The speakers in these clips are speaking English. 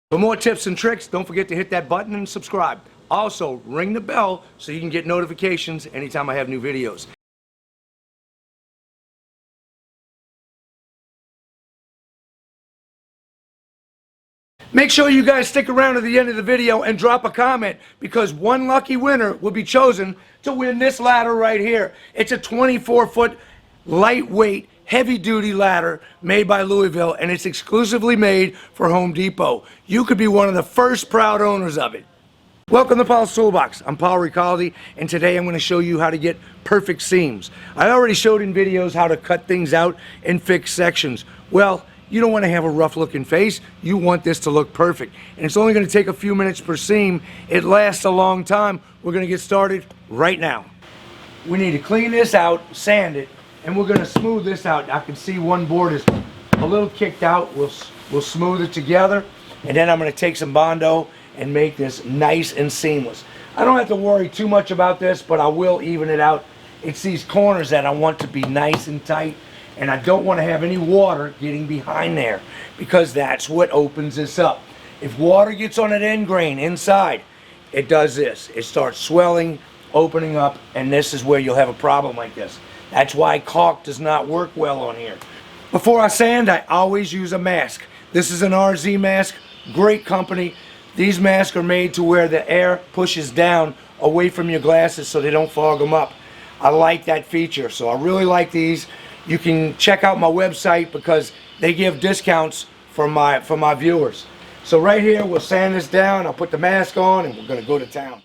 For more tips and tricks, don't forget to hit that button and subscribe. Also, ring the bell so you can get notifications anytime I have new videos. Make sure you guys stick around to the end of the video and drop a comment, because one lucky winner will be chosen to win this ladder right here. It's a 24-foot lightweight heavy-duty ladder made by Louisville, and it's exclusively made for Home Depot. You could be one of the first proud owners of it. Welcome to Paulstoolbox. I'm Paul Ricalde, and today I'm going to show you how to get perfect seams. I already showed in videos how to cut things out and fix sections. Well, you don't want to have a rough looking face. You want this to look perfect. And it's only going to take a few minutes per seam. It lasts a long time. We're going to get started right now. We need to clean this out, sand it, and we're going to smooth this out. I can see one board is a little kicked out. We'll smooth it together, and then I'm going to take some Bondo and make this nice and seamless. I don't have to worry too much about this, but I will even it out. It's these corners that I want to be nice and tight, and I don't want to have any water getting behind there, because that's what opens this up. If water gets on an end grain inside, it does this. It starts swelling, opening up, and this is where you'll have a problem like this. That's why caulk does not work well on here. Before I sand, I always use a mask. This is an RZ mask, great company. These masks are made to where the air pushes down away from your glasses so they don't fog them up. I like that feature, so I really like these. You can check out my website because they give discounts for my viewers. So right here, we'll sand this down. I'll put the mask on, and we're going to go to town.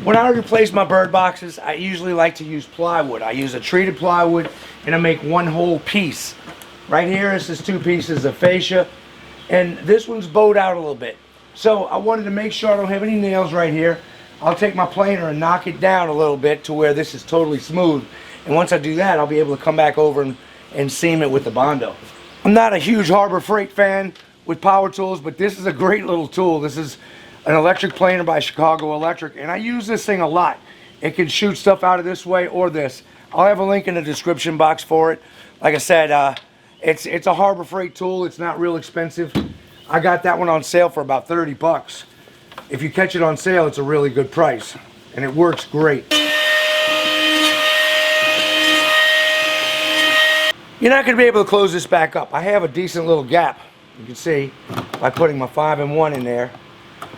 When I replace my bird boxes, I usually like to use plywood. I use a treated plywood, and I make one whole piece. Right here, this is two pieces of fascia, and this one's bowed out a little bit. So I wanted to make sure I don't have any nails right here. I'll take my planer and knock it down a little bit to where this is totally smooth. And once I do that, I'll be able to come back over and seam it with the Bondo. I'm not a huge Harbor Freight fan with power tools, but this is a great little tool. This is an electric planer by Chicago Electric, and I use this thing a lot. It can shoot stuff out of this way or this. I'll have a link in the description box for it. Like I said, it's a Harbor Freight tool. It's not real expensive. I got that one on sale for about 30 bucks. If you catch it on sale, it's a really good price, and it works great. You're not going to be able to close this back up. I have a decent little gap. You can see by putting my 5-in-1 in there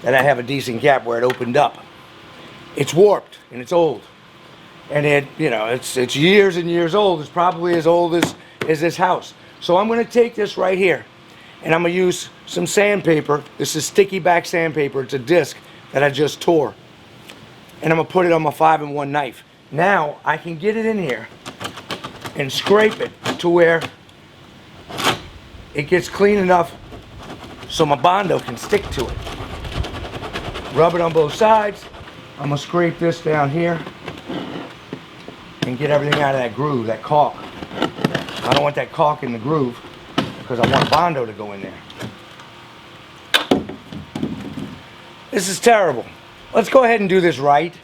that I have a decent gap where it opened up. It's warped and it's old, and it's years and years old. It's probably as old as this house. So I'm going to take this right here, and I'm going to use some sandpaper. This is sticky back sandpaper. It's a disc that I just tore, and I'm going to put it on my 5-in-1 knife. Now I can get it in here and scrape it to where it gets clean enough so my Bondo can stick to it. Rub it on both sides. I'm going to scrape this down here and get everything out of that groove, that caulk. I don't want that caulk in the groove because I want Bondo to go in there. This is terrible. Let's go ahead and do this right.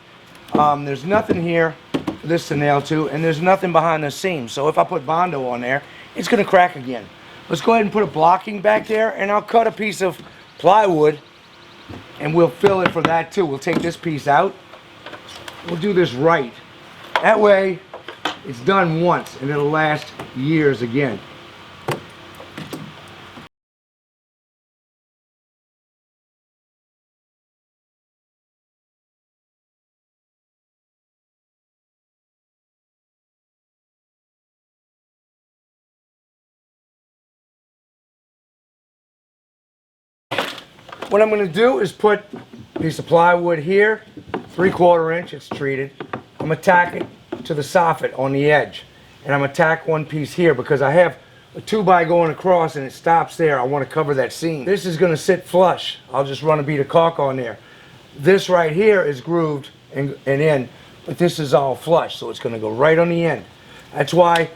There's nothing here for this to nail to, and there's nothing behind the seam. So if I put Bondo on there, it's going to crack again. Let's go ahead and put a blocking back there, and I'll cut a piece of plywood, and we'll fill it for that too. We'll take this piece out. We'll do this right. That way, it's done once, and it'll last years again. What I'm going to do is put a piece of plywood here, 3/4 inch, it's treated. I'm going to tack it to the soffit on the edge, and I'm going to tack one piece here because I have a 2x going across and it stops there. I want to cover that seam. This is going to sit flush. I'll just run a bead of caulk on there. This right here is grooved and in, but this is all flush, so it's going to go right on the end. That's why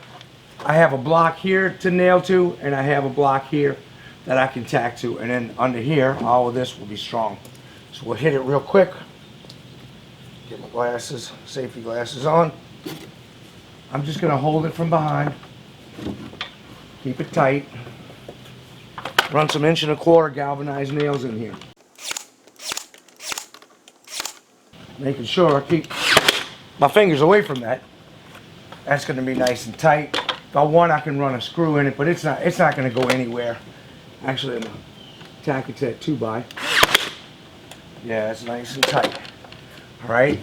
I have a block here to nail to, and I have a block here that I can tack to, and then under here, all of this will be strong. So we'll hit it real quick. Get my glasses, safety glasses on. I'm just going to hold it from behind. Keep it tight. Run some 1¼ galvanized nails in here. Making sure I keep my fingers away from that. That's going to be nice and tight. If I want, I can run a screw in it, but it's not going to go anywhere. Actually, I'm going to tack it to that 2x. Yeah, that's nice and tight. All right.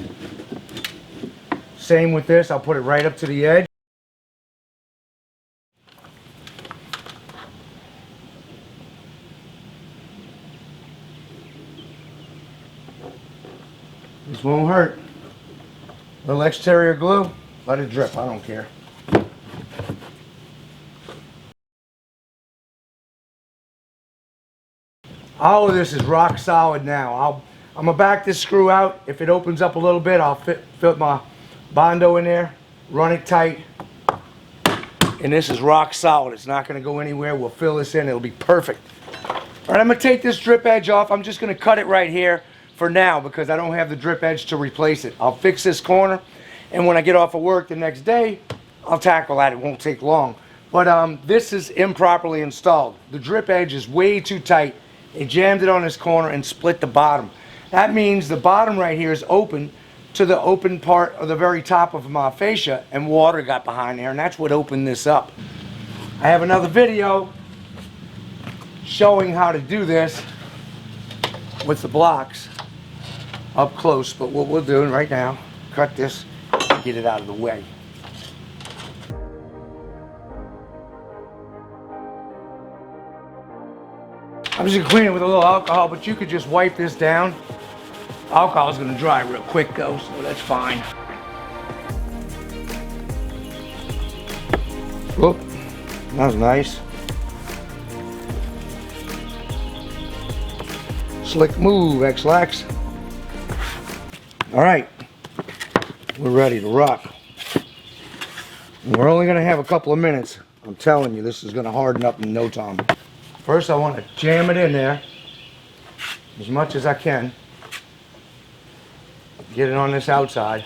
Same with this. I'll put it right up to the edge. This won't hurt. Little exterior glue. Let it drip. I don't care. All of this is rock solid now. I'm gonna back this screw out. If it opens up a little bit, I'll fit my Bondo in there, run it tight, and this is rock solid. It's not gonna go anywhere. We'll fill this in. It'll be perfect. All right, I'm gonna take this drip edge off. I'm just gonna cut it right here for now because I don't have the drip edge to replace it. I'll fix this corner, and when I get off of work the next day, I'll tackle that. It won't take long. But this is improperly installed. The drip edge is way too tight. It jammed it on this corner and split the bottom. That means the bottom right here is open to the open part of the very top of my fascia, and water got behind there, and that's what opened this up. I have another video showing how to do this with the blocks up close, but what we're doing right now, cut this and get it out of the way. I'm just gonna clean it with a little alcohol, but you could just wipe this down. Alcohol is gonna dry real quick though, so that's fine. Whoop, that was nice. Slick move, X-Lax. All right, we're ready to rock. And we're only gonna have a couple of minutes. I'm telling you, this is gonna harden up in no time. First, I want to jam it in there as much as I can. Get it on this outside.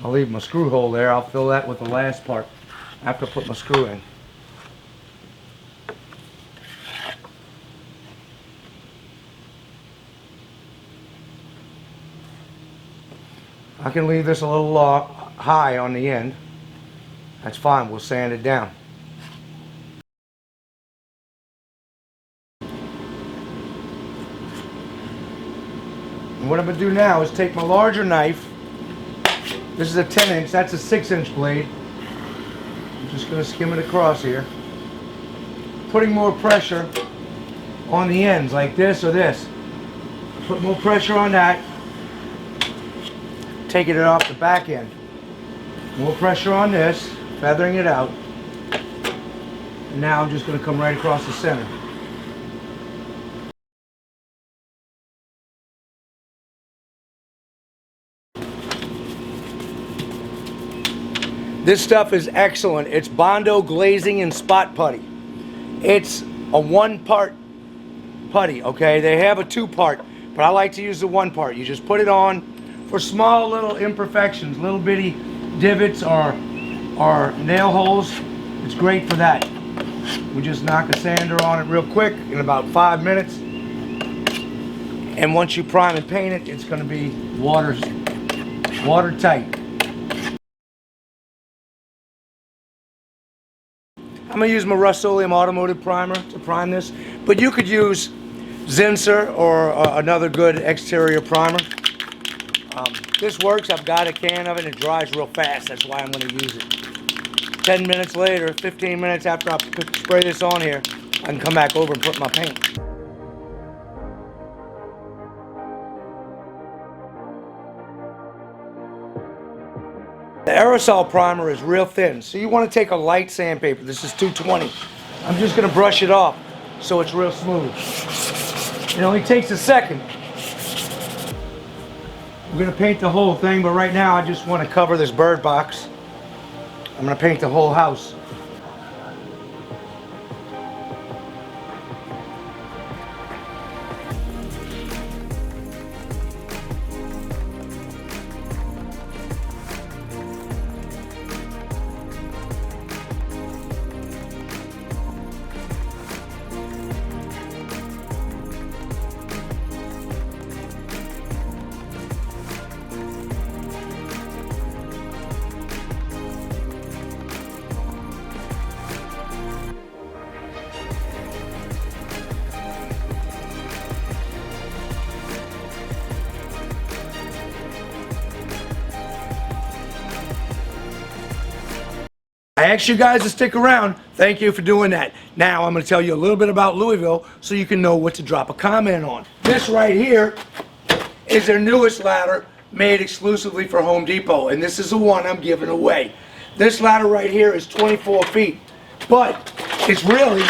I'll leave my screw hole there. I'll fill that with the last part after I put my screw in. I can leave this a little high on the end. That's fine, we'll sand it down. And what I'm going to do now is take my larger knife. This is a 10-inch, that's a 6-inch blade. I'm just going to skim it across here. Putting more pressure on the ends, like this or this. Put more pressure on that. Taking it off the back end. More pressure on this, feathering it out. And now I'm just going to come right across the center. This stuff is excellent. It's Bondo glazing and spot putty. It's a 1-part putty, okay? They have a 2-part, but I like to use the 1-part. You just put it on for small little imperfections, little bitty divots or nail holes. It's great for that. We just knock a sander on it real quick in about 5 minutes. And once you prime and paint it, it's going to be watertight. I'm going to use my Rust-Oleum Automotive Primer to prime this, but you could use Zinsser or another good exterior primer. This works. I've got a can of it and it dries real fast. That's why I'm going to use it. 10 minutes later, 15 minutes after I spray this on here, I can come back over and put my paint. The aerosol primer is real thin, so you want to take a light sandpaper. This is 220. I'm just going to brush it off so it's real smooth. It only takes a second. We're going to paint the whole thing, but right now I just want to cover this bird box. I'm going to paint the whole house. I asked you guys to stick around. Thank you for doing that. Now I'm going to tell you a little bit about Louisville so you can know what to drop a comment on. This right here is their newest ladder made exclusively for Home Depot, and this is the one I'm giving away. This ladder right here is 24 feet, but it's really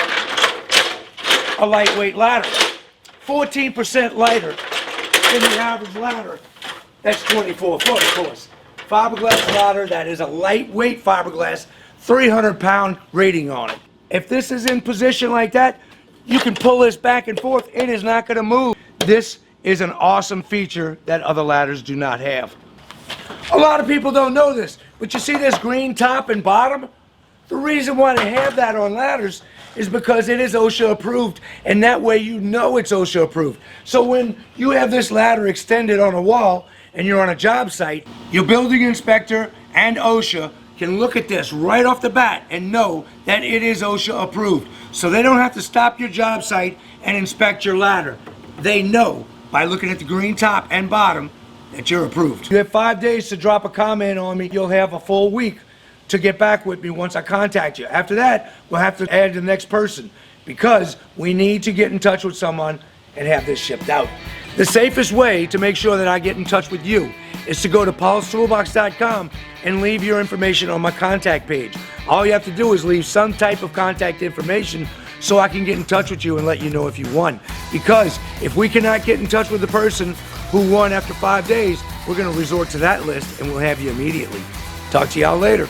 a lightweight ladder. 14% lighter than the average ladder. That's 24 foot, of course. Fiberglass ladder that is a lightweight fiberglass, 300-pound rating on it. If this is in position like that, you can pull this back and forth. It is not going to move. This is an awesome feature that other ladders do not have. A lot of people don't know this, but you see this green top and bottom? The reason why they have that on ladders is because it is OSHA approved, and that way you know it's OSHA approved. So when you have this ladder extended on a wall and you're on a job site, your building inspector and OSHA can look at this right off the bat and know that it is OSHA approved. So they don't have to stop your job site and inspect your ladder. They know by looking at the green top and bottom that you're approved. You have 5 days to drop a comment on me. You'll have a full week to get back with me once I contact you. After that, we'll have to add the next person because we need to get in touch with someone and have this shipped out. The safest way to make sure that I get in touch with you is to go to paulstoolbox.com and leave your information on my contact page. All you have to do is leave some type of contact information so I can get in touch with you and let you know if you won. Because if we cannot get in touch with the person who won after 5 days, we're going to resort to that list and we'll have you immediately. Talk to y'all later.